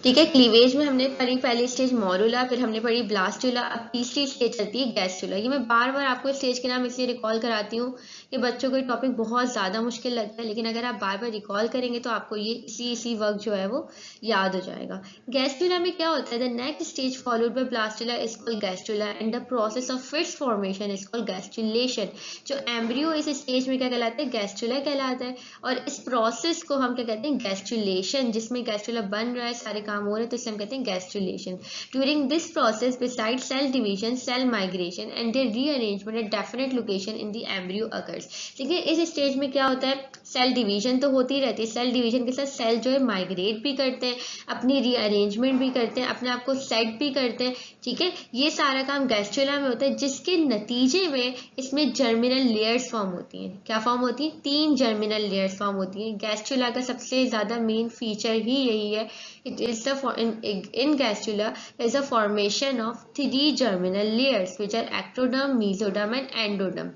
ठीक है। क्लीवेज में हमने पढ़ी पहली स्टेज मोरुला, फिर हमने पढ़ी ब्लास्टुला, अब तीसरी स्टेज चलती है गैस्टुला। ये मैं बार बार आपको स्टेज के नाम इसलिए रिकॉल कराती हूँ कि बच्चों को ये टॉपिक बहुत ज़्यादा मुश्किल लगता है, लेकिन अगर आप बार बार रिकॉल करेंगे तो आपको ये इसी वक्त जो है वो याद हो जाएगा। गैस्टुला में क्या होता है, the next stage followed by blastula is called gastrula and the process of fits formation is called gastrulation. जो एम्ब्रियो इस स्टेज में क्या कहलाता है, गैस्टुला कहलाता है, और इस प्रोसेस को हम क्या कहते हैं, गैस्टुलेशन, जिसमें गैस्टुला बन रहा है, सारे काम हो रहे हैं, तो इसे हम कहते हैं gastrulation. During this process beside cell division, cell migration and their rearrangement at definite location in the embryo occurs. देखिए इस स्टेज में क्या होता है, सेल डिवीजन तो होती रहती है, सेल डिवीजन के साथ सेल जो है माइग्रेट भी करते हैं, अपनी रीअरेंजमेंट भी करते हैं, अपने आप को सेट भी करते हैं। ठीक है, ये सारा काम गैस्ट्रुला में होता है, जिसके नतीजे में इसमें जर्मिनल लेयर्स फॉर्म होती हैं। क्या फॉर्म होती हैं, 3 जर्मिनल लेयर्स फॉर्म होती हैं। गैस्ट्रुला का सबसे ज्यादा मेन फीचर ही यही है। It is the in gastrula there is a formation of 3 germinal layers which are ectoderm, mesoderm and endoderm.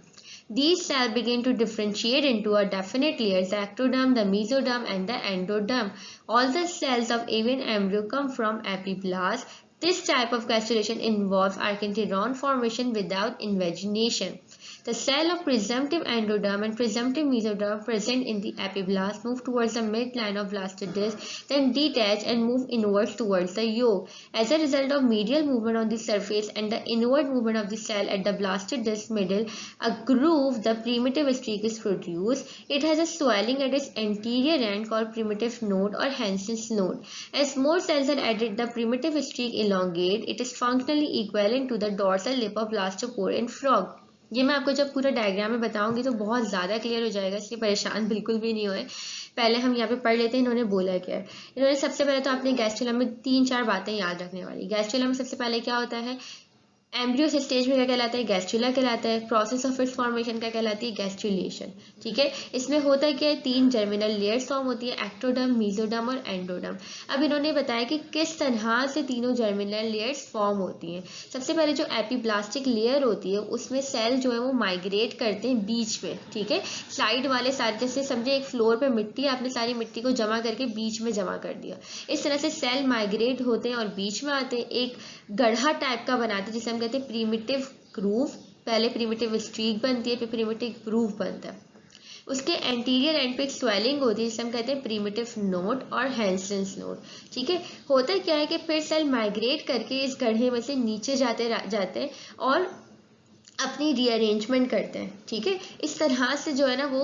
These cells begin to differentiate into a definite layers, the ectoderm, the mesoderm and the endoderm. All the cells of avian embryo come from epiblast. This type of gastrulation involves archenteron formation without invagination. The cell of presumptive endoderm and presumptive mesoderm present in the epiblast move towards the midline of blastid disc, then detach and move inwards towards the yolk. As a result of medial movement on the surface and the inward movement of the cell at the blastid disc middle, a groove, the primitive streak, is produced. It has a swelling at its anterior end called primitive node or Hansen's node. As more cells are added, the primitive streak elongates. It is functionally equivalent to the dorsal lip of blastopore in frog. ये मैं आपको जब पूरा diagram में बताऊंगी तो बहुत ज़्यादा क्लियर हो जाएगा, इसलिए परेशान बिल्कुल भी नहीं होए। पहले हम यहाँ पे पढ़ लेते हैं इन्होंने बोला क्या है। इन्होंने सबसे पहले तो आपने गैस्ट्रुला में 3-4 बातें याद रखने वाली। गैस्ट्रुला में सबसे पहले क्या होता है, एम्ब्रियो स्टेज में क्या कहलाता है, गैस्ट्रुला कहलाता है। प्रोसेस ऑफ इट्स फॉर्मेशन क्या कहलाती है, गैस्ट्रुलेशन। ठीक है, इसमें होता क्या है, 3 जर्मिनल लेयर्स फॉर्म होती है, एक्टोडर्म, मीजोडर्म और एंडोडर्म। अब इन्होंने बताया कि किस तरह से तीनों जर्मिनल लेयर्स फॉर्म होती हैं। सबसे पहले जो एपीब्लास्टिक लेयर होती है उसमें सेल जो है वो माइग्रेट करते हैं बीच में। ठीक है, साइड वाले सारे, जैसे समझे एक फ्लोर पे मिट्टी, आपने सारी मिट्टी को जमा करके बीच में जमा कर दिया, इस तरह से सेल माइग्रेट होते हैं और बीच में आते हैं, एक गढ़ा टाइप का बनाते हैं जिसे हम कहते हैं प्रीमिटिव ग्रूव। पहले प्रीमिटिव स्ट्रीक बनती है, फिर प्रीमिटिव ग्रूव बनता है। उसके एंटीरियर एंड पे एक स्वेलिंग होती है जिसे हम कहते हैं प्रीमिटिव नोड और हैंसेंस नोड। ठीक है, होता क्या है कि फिर सेल माइग्रेट करके इस गढ़े में से नीचे जाते हैं और अपनी रीअरेंजमेंट करते हैं। ठीक है, इस तरह से जो है ना वो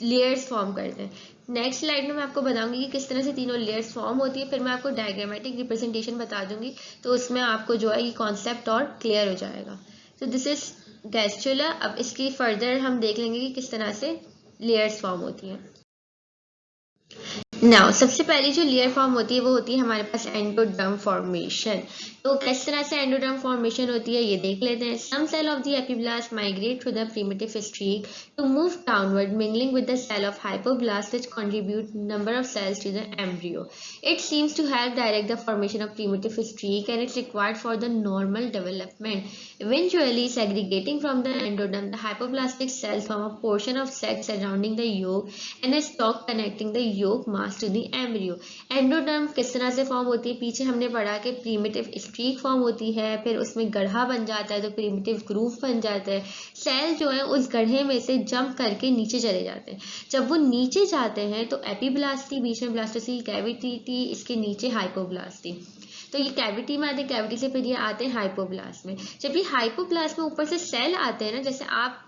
लेयर्स फॉर्म करते हैं। नेक्स्ट स्लाइड में मैं आपको बताऊंगी कि किस तरह से तीनों लेयर्स फॉर्म होती है, फिर मैं आपको डायग्रामेटिक रिप्रेजेंटेशन बता दूंगी, तो उसमें आपको जो है ये कॉन्सेप्ट और क्लियर हो जाएगा। तो दिस इज गैस्ट्रुला। अब इसकी फर्दर हम देख लेंगे कि किस तरह से लेयर्स फॉर्म होती हैं। नाउ सबसे पहली जो लेयर फॉर्म होती है वो होती है हमारे पास एंडोडर्म फॉर्मेशन। तो किस तरह से एंडोडर्म फॉर्मेशन होती है ये देख लेते हैं। Some cell of the epiblast migrate through the primitive streak to move downward mingling with the cell of hypoblast which contribute number of cells to the embryo. It seems to help direct the formation of primitive streak and it's required for the normal development. Eventually segregating from the endoderm, the hypoplastic cells form a portion of sac surrounding the yolk and a stalk connecting the yolk mass to the embryo. Endoderm किस तरह से form होती है, पीछे हमने पढ़ा कि primitive streak form होती है, फिर उसमें गढ़ा बन जाता है तो प्रीमिटिव ग्रूव बन जाता है। सेल जो है उस गढ़े में से जंप करके नीचे चले जाते हैं। जब वो नीचे जाते हैं तो एपीब्लास्टी, बीच में ब्लास्टोसील कैविटी थी, इसके नीचे हाइपोब्लास्ट थी, तो ये कैविटी में आते हैं, कैविटी से फिर ये आते हैं हाइपोब्लास्ट में। जब ये हाइपोब्लास्ट में ऊपर से सेल आते हैं ना, जैसे आप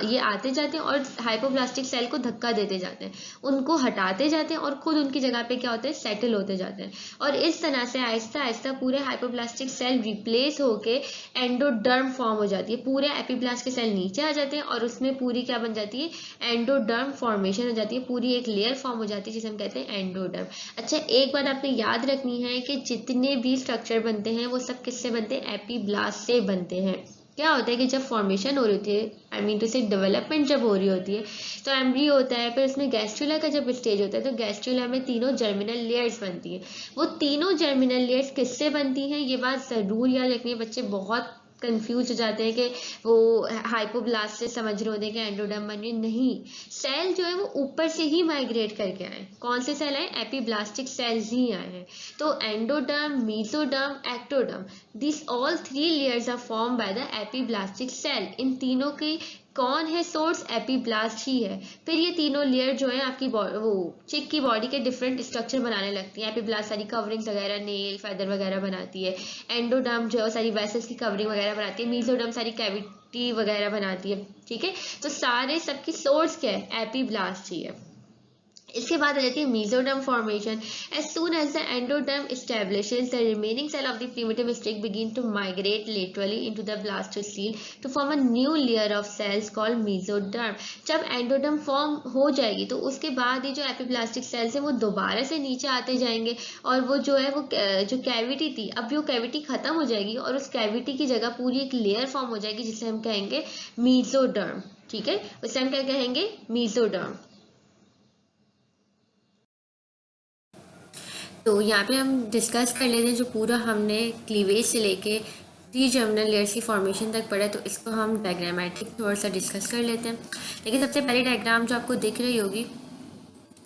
ये आते जाते हैं और हाइपोब्लास्टिक सेल को धक्का देते जाते हैं, उनको हटाते जाते हैं और खुद उनकी जगह पे क्या होते हैं, सेटल होते जाते हैं, और इस तरह से आहिस्ता आहिस्ता पूरे हाइपोब्लास्टिक सेल रिप्लेस होके एंडोडर्म फॉर्म हो जाती है। पूरे एपिब्लास्ट के सेल नीचे आ जाते हैं और उसमें पूरी क्या बन जाती है, एंडोडर्म फॉर्मेशन हो जाती है, पूरी एक लेयर फॉर्म हो जाती है जिसे हम कहते हैं एंडोडर्म। अच्छा, एक बात आपने याद रखनी है कि जितने भी स्ट्रक्चर बनते हैं वो सब किससे बनते हैं, एपिब्लास्ट से बनते हैं। क्या होता है कि जब फॉर्मेशन हो रही होती है, आई मीन टू से डेवलपमेंट जब हो रही होती है, तो एम्ब्रियो होता है, फिर उसमें गैस्ट्रुला का जब स्टेज होता है तो गैस्ट्रुला में तीनों जर्मिनल लेयर्स बनती है। वो तीनों जर्मिनल लेयर्स किससे बनती हैं, ये बात जरूर याद रखनी है बच्चे, बहुत कंफ्यूज हो जाते हैं कि वो हाइपोब्लास्ट से समझ रहे होते हैं कि एंडोडर्म बन रही है। नहीं, सेल जो है वो ऊपर से ही माइग्रेट करके आए। कौन से सेल आए? एपीब्लास्टिक सेल्स ही आए हैं। तो endoderm, mesoderm, ectoderm, this all 3 layers are form by the epiblastic cell. इन तीनों की कौन है सोर्स? एपीब्लास्ट ही है। फिर ये तीनों लेयर जो है आपकी वो चिक की बॉडी के डिफरेंट स्ट्रक्चर बनाने लगती है। एपीब्लास्ट सारी कवरिंग्स वगैरह, नेल, फेदर वगैरह बनाती है। एंडोडर्म जो है सारी वेसल्स की कवरिंग वगैरह बनाती है। मेसोडर्म सारी कैविटी वगैरह बनाती है। ठीक है, तो सारे सबकी सोर्स क्या है? एपीब्लास्ट ही है। इसके बाद आ जाती है mesoderm formation. As soon as the endoderm establishes the remaining cell of the primitive streak begin to migrate laterally into the blastocoel to form a new layer of cells called mesoderm. जब endoderm form हो जाएगी तो उसके बाद ये जो एपीब्लास्टिक sales है वो दोबारा से नीचे आते जाएंगे और वो जो है वो जो कैविटी थी, अब वो कैविटी खत्म हो जाएगी और उस कैविटी की जगह पूरी एक लेयर फॉर्म हो जाएगी जिसे हम कहेंगे मेसोडर्म। ठीक है, उसे हम क्या कहेंगे? मेसोडर्म। तो यहाँ पे हम डिस्कस कर लेते हैं जो पूरा हमने क्लीवेज से लेके 3 जर्मिनल लेयर्स की फॉर्मेशन तक पढ़ा, तो इसको हम डायग्रामेटिक थोड़ा सा डिस्कस कर लेते हैं। लेकिन सबसे पहले डायग्राम जो आपको दिख रही होगी,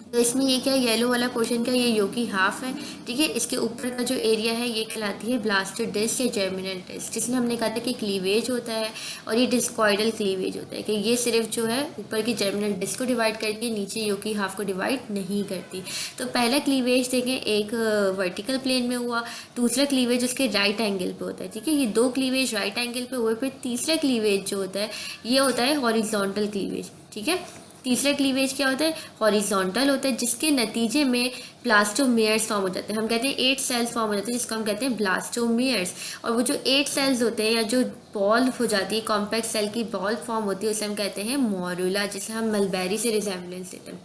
तो इसमें ये क्या, येलो वाला पोर्शन का ये योकी हाफ है। ठीक है, इसके ऊपर का जो एरिया है ये कहलाती है ब्लास्टर डिस्क या जर्मिनल डिस्क, जिसमें हमने कहा था कि क्लीवेज होता है और ये डिस्कॉइडल क्लीवेज होता है कि ये सिर्फ जो है ऊपर की जर्मिनल डिस्क को डिवाइड करती है, नीचे योकी हाफ को डिवाइड नहीं करती। तो पहला क्लीवेज देखें एक वर्टिकल प्लेन में हुआ, दूसरा क्लीवेज उसके राइट एंगल पे होता है। ठीक है, ये 2 क्लीवेज राइट एंगल पे हुए। फिर तीसरा क्लीवेज जो होता है ये होता है हॉरिजॉन्टल क्लीवेज। ठीक है, तीसरा क्लीवेज क्या होता है? हॉरिजॉन्टल होता है, जिसके नतीजे में ब्लास्टोमेयर्स फॉर्म हो जाते हैं। हम कहते हैं 8 सेल्स फॉर्म हो जाते हैं, जिसको हम कहते हैं ब्लास्टोमेयर्स। और वो जो 8 सेल्स होते हैं या जो बॉल हो जाती है, कॉम्पैक्ट सेल की बॉल फॉर्म होती है, उसे हम कहते हैं मोरुला, जिसे हम मलबेरी से रिजेम्बलेंस देते हैं।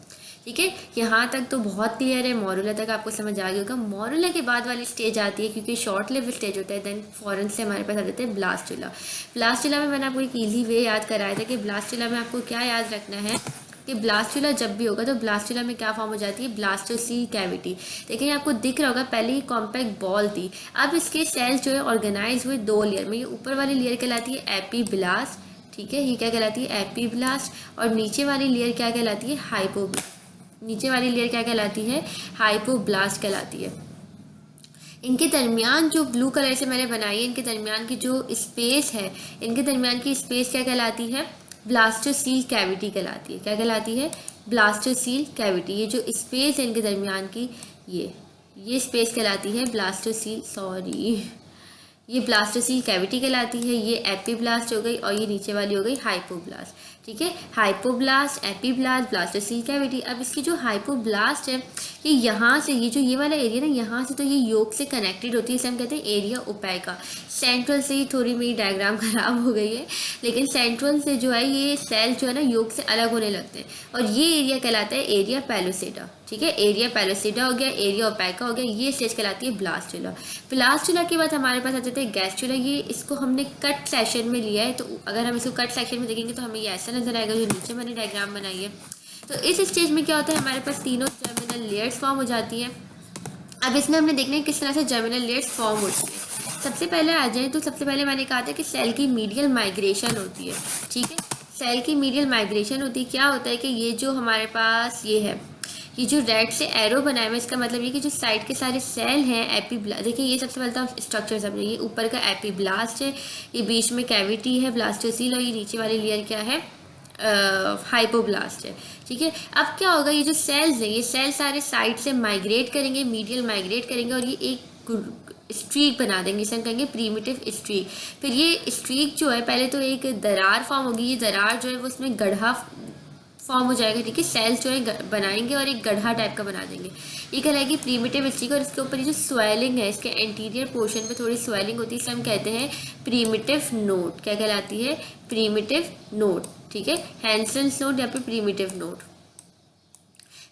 ठीक है, यहाँ तक तो बहुत क्लियर है, मोरुला तक आपको समझ आ गया होगा। मोरुला के बाद वाली स्टेज आती है, क्योंकि शॉर्ट लिव स्टेज होता है, देन फॉरन से हमारे पास आ जाते हैं ब्लास्टुला। ब्लास्टुला में मैंने आपको एक ईजी वे याद कराया था कि ब्लास्टुला में आपको क्या याद रखना है कि ब्लास्टुला जब भी होगा तो ब्लास्टुला में क्या फॉर्म हो जाती है? Blastocoel cavity. देखिए आपको दिख रहा होगा, पहले ही कॉम्पैक्ट बॉल थी, अब इसके सेल्स जो है ऑर्गेनाइज हुए 2 लेयर में। ये ऊपर वाली लेयर कहलाती है एपीब्लास्ट। ठीक है, ये क्या कहलाती है? एपीब्लास्ट। और नीचे वाली लेयर क्या कहलाती है? नीचे वाली लेयर क्या कहलाती है? हाइपोब्लास्ट कहलाती है। इनके दरमियान जो ब्लू कलर से मैंने बनाई है, इनके दरमियान की जो स्पेस है, इनके दरमियान की स्पेस क्या कहलाती है? ब्लास्टोसील कैविटी कहलाती है। क्या कहलाती है? Blastocoel cavity. ये जो स्पेस है इनके दरमियान की, ये स्पेस कहलाती है ये ब्लास्टोसील कैविटी कहलाती है। ये एपीब्लास्ट हो गई और ये नीचे वाली हो गई हाइपोब्लास्ट। ठीक है, हाइपोब्लास्ट, एपीब्लास्ट, ब्लास्टोसील कैविटी। अब इसकी जो हाइपोब्लास्ट है ये यहाँ से, ये वाला एरिया ना, यहाँ से तो ये योग से कनेक्टेड होती है, इसे हम कहते हैं एरिया ओपेका। सेंट्रल से ही थोड़ी मेरी डायग्राम खराब हो गई है, लेकिन सेंट्रल से जो है ये सेल जो है ना योग से अलग होने लगते हैं और ये एरिया कहलाता है एरिया पैलोसेटा। ठीक है, एरिया पैलोसेटा हो गया, एरिया ओपेका हो गया, ये स्टेज कहलाती है ब्लास्टुला। ब्लास्टुला के बाद हमारे पास आ जाते हैं गैस्ट्रुला। ये इसको हमने कट सेक्शन में लिया है, तो अगर हम इसको कट सेक्शन में देखेंगे तो हमें ये ऐसा नजर आएगा जो नीचे मैंने डायग्राम बनाई है। तो इस स्टेज में क्या होता है, हमारे पास तीनों जर्मिनल लेयर्स फॉर्म हो जाती हैं। अब इसमें हमने देखना है किस तरह से जर्मिनल लेयर्स फॉर्म होती है। सबसे पहले आ जाए तो सबसे पहले मैंने कहा था कि सेल की मीडियल माइग्रेशन होती है। ठीक है, सेल की मीडियल माइग्रेशन होती है। क्या होता है कि ये जो हमारे पास ये है, ये जो रेड से एरो बनाया हुआ है, इसका मतलब ये कि जो साइड के सारे सेल हैं एपीब्लास्ट। देखिए ये सबसे पहले तो आप स्ट्रक्चर समझिए, ये ऊपर का एपीब्लास्ट है, ये बीच में कैविटी है ब्लास्टोसील, और ये नीचे वाली लेयर क्या है? हाइपोब्लास्ट है। ठीक है, अब क्या होगा, ये जो सेल्स हैं ये सेल सारे साइड से माइग्रेट करेंगे, मीडियल माइग्रेट करेंगे और ये एक स्ट्रीक बना देंगे, इसे हम कहेंगे प्रीमिटिव स्ट्रीक। फिर ये स्ट्रीक जो है पहले तो एक दरार फॉर्म होगी, ये दरार जो है वो उसमें गड्ढा फॉर्म हो जाएगा। ठीक है, सेल्स जो है बनाएंगे और एक गड्ढा टाइप का बना देंगे, ये कहलाएगी प्रीमिटिव स्ट्रीक। और इसके ऊपर ये जो स्वेलिंग है, इसके एंटीरियर पोर्शन पे थोड़ी स्वेलिंग होती है, इसे हम कहते हैं प्रीमिटिव नोड। क्या कहलाती है? Primitive node. ठीक है, हैंसेल्स नोड या फिर प्रीमिटिव नोड।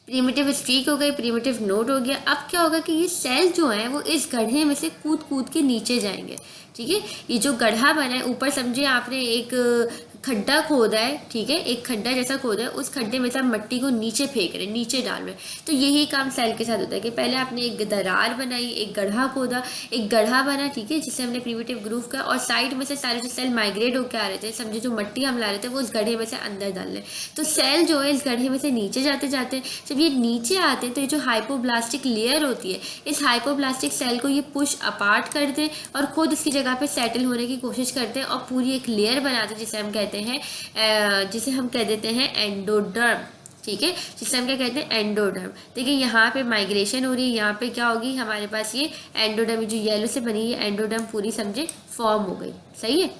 प्रीमिटिव स्ट्रीक हो गई, प्रीमिटिव नोड हो गया। अब क्या होगा कि ये सेल जो है वो इस गड्ढे में से कूद कूद के नीचे जाएंगे, ठीक है। ये जो गड्ढा बना है ऊपर, समझिए आपने एक खड्डा खोदा है, ठीक है, एक खड्डा जैसा खोदा है, उस खड्डे में से आप मट्टी को नीचे फेंक रहे हैं, नीचे डाल रहे हैं। तो यही काम सेल के साथ होता है कि पहले आपने एक दरार बनाई, एक गड्ढा खोदा, एक गड्ढा बना, ठीक है, जिससे हमने प्रीमिटिव ग्रूव का, और साइड में से सारे जो सेल माइग्रेट होकर आ रहे थे, समझे जो मट्टी हम ला रहे थे वो उस गड्ढे में से अंदर डाल रहे हैं। तो सेल जो है इस गड्ढे में से नीचे जाते जाते, जब ये नीचे आते हैं तो ये जो हाइपोब्लास्टिक लेयर होती है, इस हाइपोब्लास्टिक सेल को ये पुश अपार्ट करते हैं और खुद उसकी जगह पे सेटल होने की कोशिश करते हैं और पूरी एक लेयर बनाते हैं जिसे हम कहते हैं जिसे हम कह देते हैं एंडोडर्म, ठीक है, जिसे हम क्या कहते हैं एंडोडर्म। देखिए यहाँ पे माइग्रेशन हो रही है, यहाँ पे क्या होगी हमारे पास ये एंडोडर्म, जो येलो से बनी है एंडोडर्म पूरी समझे फॉर्म हो गई, सही है।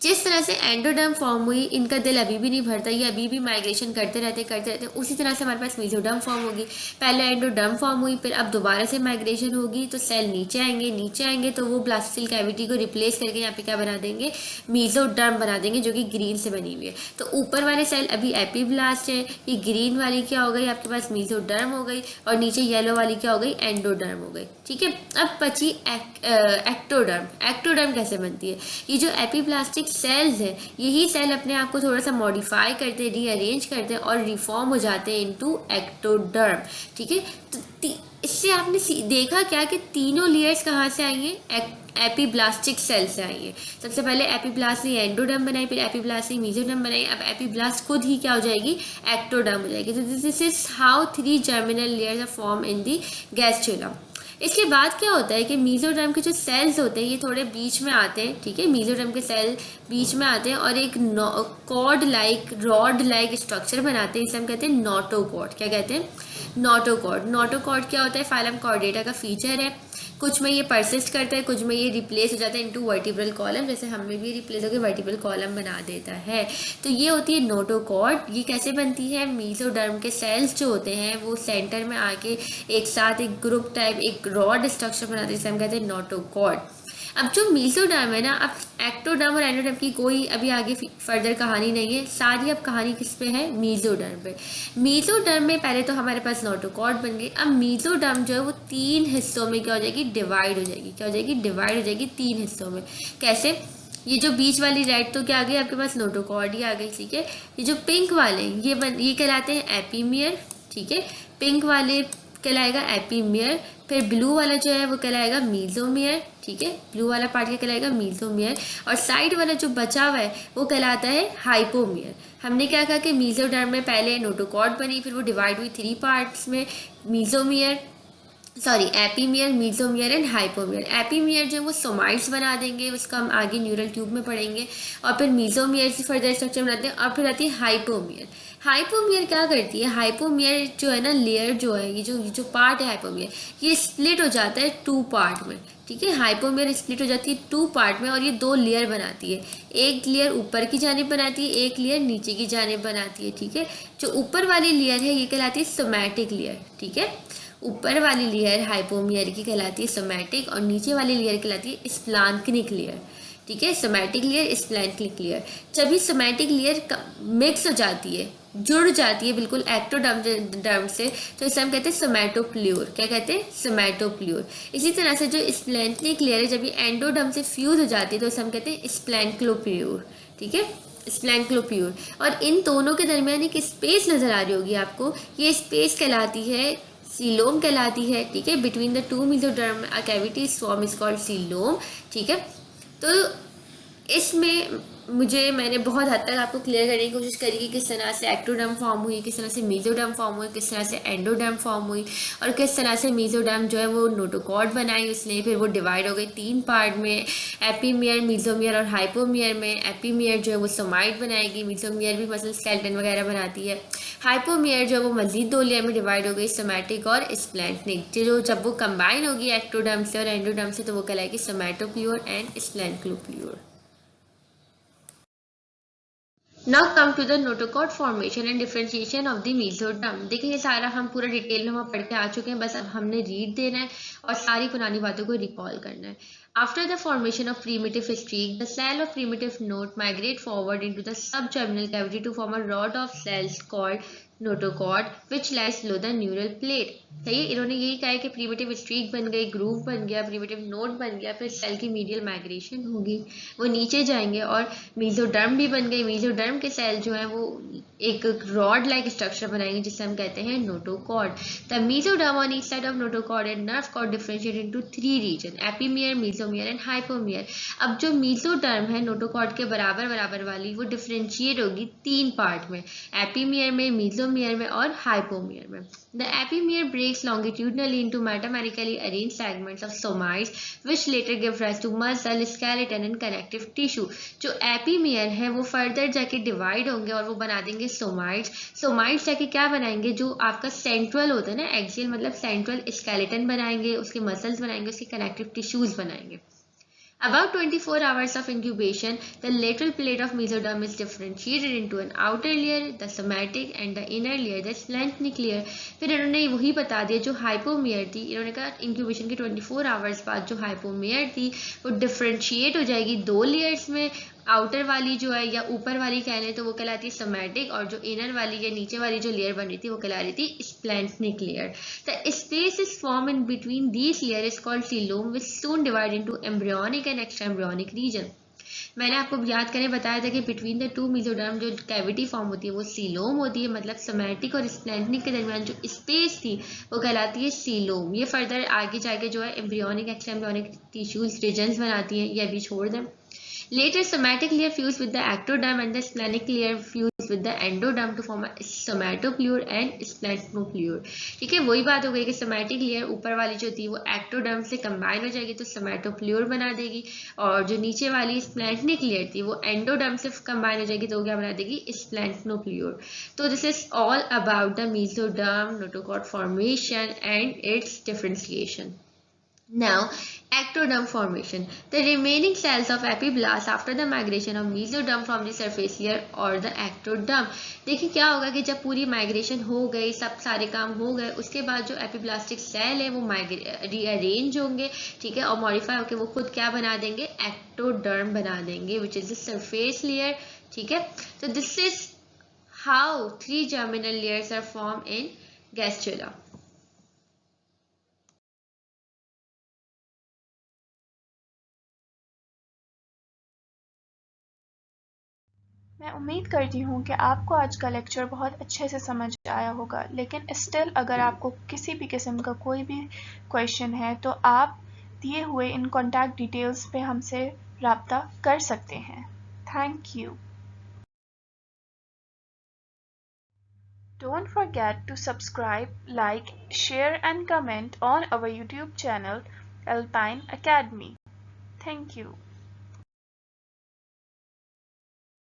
जिस तरह से एंडोडर्म फॉर्म हुई, इनका दिल अभी भी नहीं भरता, ये अभी भी माइग्रेशन करते रहते, उसी तरह से हमारे पास मेसोडर्म फॉर्म होगी। पहले एंडोडर्म फॉर्म हुई, फिर अब दोबारा से माइग्रेशन होगी, तो सेल नीचे आएंगे तो वो ब्लास्टोसिल कैविटी को रिप्लेस करके यहाँ पे क्या बना देंगे, मेसोडर्म बना देंगे, जो कि ग्रीन से बनी हुई है। तो ऊपर वाले सेल अभी एपीब्लास्ट है, ये ग्रीन वाली क्या हो गई आपके पास मेसोडर्म हो गई, और नीचे येलो वाली क्या हो गई एंडोडर्म हो गई, ठीक है। अब बची एक्टोडर्म। एक्टोडर्म कैसे बनती है, ये जो एपीब्लास्टिक सेल्स है, यही सेल अपने आप को थोड़ा सा मॉडिफाई करते हैं, रीअरेंज करते हैं और रिफॉर्म हो जाते हैं इनटू एक्टोडर्म, ठीक है। तो इससे आपने देखा क्या कि तीनों लेयर्स कहाँ से आई हैं, एपीब्लास्टिक सेल से आई है। सबसे पहले एपीब्लास्ट ने एंडोडर्म बनाई, फिर एपीब्लास्ट ने मेसोडर्म बनाई, अब एपीब्लास्ट खुद ही क्या हो जाएगी, एक्टोडर्म हो जाएगी। तो this is how 3 germinal layers are form in the gastrulum. इसके बाद क्या होता है कि मेसोडर्म के जो सेल्स होते हैं ये थोड़े बीच में आते हैं, ठीक है, मेसोडर्म के सेल बीच में आते हैं और एक cord like, rod like structure बनाते हैं, इसे हम कहते हैं नोटोकॉर्ड। क्या कहते हैं, नोटोकॉर्ड। नोटोकॉर्ड क्या होता है, फाइलम कॉर्डेटा का फीचर है। कुछ में ये परसिस्ट करता है, कुछ में ये रिप्लेस हो जाता है इनटू वर्टिब्रल कॉलम, जैसे हमें भी रिप्लेस होकर वर्टिब्रल कॉलम बना देता है। तो ये होती है नोटोकॉर्ड। ये कैसे बनती है, मेसोडर्म के सेल्स जो होते हैं वो सेंटर में आके एक साथ एक ग्रुप टाइप एक रॉड स्ट्रक्चर बनाते हैं, जिसे हम कहते हैं नोटोकॉर्ड। अब जो मेसोडर्म है ना, अब एक्टोडर्म और एंडोडर्म की कोई अभी आगे फर्दर कहानी नहीं है, सारी अब कहानी किस पे है, मेसोडर्म पे। मेसोडर्म में पहले तो हमारे पास नोटोकॉर्ड बन गई। अब मेसोडर्म जो है वो 3 हिस्सों में क्या हो जाएगी, डिवाइड हो जाएगी। क्या हो जाएगी, डिवाइड हो जाएगी 3 हिस्सों में। कैसे, ये जो बीच वाली रेड तो क्या आ गई आपके पास, नोटोकॉर्ड ही आ गई, ठीक है। ये जो पिंक वाले ये कहलाते हैं एपीमियर, ठीक है, पिंक वाले कहलाएगा एपीमियर। फिर ब्लू वाला जो है वो कहलाएगा मीजोमियर, ठीक है, ब्लू वाला पार्ट क्या कहलाएगा, मीजोमियर। और साइड वाला जो बचा हुआ है वो कहलाता है हाइपोमियर। हमने क्या कहा कि मेसोडर्म में पहले नोटोकॉर्ड बनी, फिर वो डिवाइड हुई 3 पार्ट्स में, एपीमियर, मेसोमियर एंड हाइपोमियर। एपीमियर जो है वो सोमाइट्स बना देंगे, उसका हम आगे न्यूरल ट्यूब में पढ़ेंगे। और फिर मेसोमियर से फर्दर स्ट्रक्चर बनाते हैं, और फिर आती है हाइपोमियर। हाइपोमियर क्या करती है, हाइपोमियर जो है ना लेयर जो है, ये जो पार्ट है हाइपोमियर, ये स्प्लिट हो जाता है 2 पार्ट में, ठीक है। हाइपोमियर स्प्लिट हो जाती है 2 पार्ट में और ये 2 लेयर बनाती है। एक लेयर ऊपर की जानिब बनाती है, एक लेयर नीचे की जानिब बनाती है, ठीक है। जो ऊपर वाली लेयर है ये कहलाती है सोमैटिक लेयर, ठीक है। ऊपर वाली लेयर हाइपोमियर की कहलाती है सोमैटिक और नीचे वाली लेयर कहलाती है स्प्लांक्निक लेयर, ठीक है। Somatic layer, splanchnic layer. जब ये सोमैटिक लेयर मिक्स हो जाती है, जुड़ जाती है बिल्कुल एक्टोडर्म से, तो इसे हम कहते हैं सोमैटोप्ल्यूर। क्या कहते हैं, सोमैटोप्ल्यूर। इसी तरह से जो स्प्लैंक्निक लेयर है, जब ये एंडोडर्म से फ्यूज हो जाती है तो इसे हम कहते हैं स्प्लैंक्लोप्ल्यूर, ठीक है, स्प्लैंक्लोप्ल्यूर। और इन दोनों के दरमियान एक स्पेस नजर आ रही होगी आपको, ये स्पेस कहलाती है सीलोम कहलाती है, ठीक है। Between the 2 mesoderm cavities form is called coelom, ठीक है। तो इसमें मैंने बहुत हद तक आपको क्लियर करने की कोशिश करी कि किस तरह से एक्टोडर्म फॉर्म हुई, किस तरह से मेसोडर्म फॉर्म हुई, किस तरह से एंडोडर्म फॉर्म हुई, और किस तरह से मेसोडर्म जो है वो नोटोकॉर्ड बनाई उसने, फिर वो डिवाइड हो गई 3 पार्ट में, एपीमियर, मेसोमियर और हाइपोमियर में। एपीमियर जो है वो सोमाइट बनाएगी, मेसोमियर भी मसल स्केलेटन वगैरह बनाती है, हाइपोमियर जो है वो मजीद 2 लेयर में डिवाइड हो गई, सोमैटिक और स्प्लैंक्निक। जो जब वो कंबाइन होगी एक्टोडर्म से और एंडोडर्म से तो वो कहलाएगी सोमैटोप्ल्यूर and स्प्लैंक्लोप्ल्यूर। Now come to the notochord formation and differentiation of the mesoderm। देखिए ये सारा हम पूरा डिटेल में हम पढ़ के आ चुके हैं, बस अब हमने रीड देना है और सारी पुरानी बातों को रिकॉल करना है। After the formation of primitive streak, the cell of primitive node migrate forward into the subgerminal cavity to form a rod of cells called notochord which lies low the neural plate. सही है, इन्होंने यही कहा है कि primitive streak बन गई, groove बन गया, प्रीमेटिव नोड बन गया, फिर सेल की मीडियल माइग्रेशन होगी, वो नीचे जाएंगे, और मीजोडर्म भी बन गई। मीजोडर्म के सेल जो है वो एक रॉड लाइक स्ट्रक्चर बनाएंगे जिसे हम कहते हैं notochord. The mesoderm on each side of notochord and nerve cord differentiate into 3 region, epimere, mesomere and hypomere. अब जो मीजोडर्म है नोटोकॉर्ड के बराबर बराबर वाली, वो डिफरेंशिएट होगी 3 पार्ट में, एपीमियर में, मीजोमियर में और हाइपोमियर में। The epimere breaks longitudinally into metamerically arranged segments of somites, which later give rise to muscle, skeleton and connective tissue. जो एपीमियर है वो फर्दर जाके डिवाइड होंगे और वो बना देंगे सोमाइट्स। सोमाइट्स जाके क्या बनाएंगे, जो आपका सेंट्रल होता है ना, एक्सियल मतलब सेंट्रल स्केलेटन बनाएंगे, उसके मसल्स बनाएंगे, उसके कनेक्टिव टिश्यूज बनाएंगे। About 24 hours of incubation, the lateral plate of mesoderm is differentiated into an outer layer, the somatic, and the inner layer, the splenic layer. फिर इन्होंने वही बता दिया जो हाइपोमियर थी, इन्होंने कहा इंक्यूबेशन के 24 आवर्स बाद जो हाइपोमियर थी वो डिफरेंशिएट हो जाएगी 2 लेयर्स में। आउटर वाली जो है या ऊपर वाली कह लें तो वो कहलाती है सोमैटिक, और जो इनर वाली या नीचे वाली जो लेयर बन रही थी वो कहला रही थी splenic layer. The space is form in between these layer is called coelom which soon divide into embryonic and extra embryonic region. मैंने आपको याद करें बताया था कि बिटवीन द टू मीजोडर्म जो कैविटी फॉर्म होती है वो सीलोम होती है, मतलब सोमैटिक और स्प्लेनिक के दरमियान जो स्पेस थी वो कहलाती है सीलोम। ये फर्दर आगे जाके जो है embryonic extra embryonic tissues regions बनाती हैं, ये अभी छोड़ दें। Later, somatic layer fused with the ectoderm and the splenic layer fused with the endoderm to form a somatopleure and splenopleure। ठीक है, वही बात हो गई कि somatic layer ऊपर वाली जो थी वो ectoderm से combine हो जाएगी तो somatopleure बना देगी, और जो नीचे वाली splenic layer थी वो endoderm से combine हो जाएगी तो वो क्या बना देगी, splenopleure। तो this is all about the mesoderm notochord formation and its differentiation. Now, ectoderm formation. The remaining cells of epiblast after the migration of mesoderm from the surface layer or the ectoderm. देखिए क्या होगा कि जब पूरी migration हो गई, सब सारे काम हो गए, उसके बाद जो एपिब्लास्टिक सेल है वो रीअरेंज होंगे, ठीक है, और मॉडिफाई होकर वो खुद क्या बना देंगे, एक्टोडर्म बना देंगे, which is the surface layer. ठीक है, तो this is how 3 germinal layers are formed in gastrula. मैं उम्मीद करती हूँ कि आपको आज का लेक्चर बहुत अच्छे से समझ आया होगा, लेकिन स्टिल अगर आपको किसी भी किस्म का कोई भी क्वेश्चन है तो आप दिए हुए इन कॉन्टैक्ट डिटेल्स पे हमसे राब्ता कर सकते हैं। Thank you. Don't forget to subscribe, like, share and comment on our YouTube channel Alpine Academy. Thank you.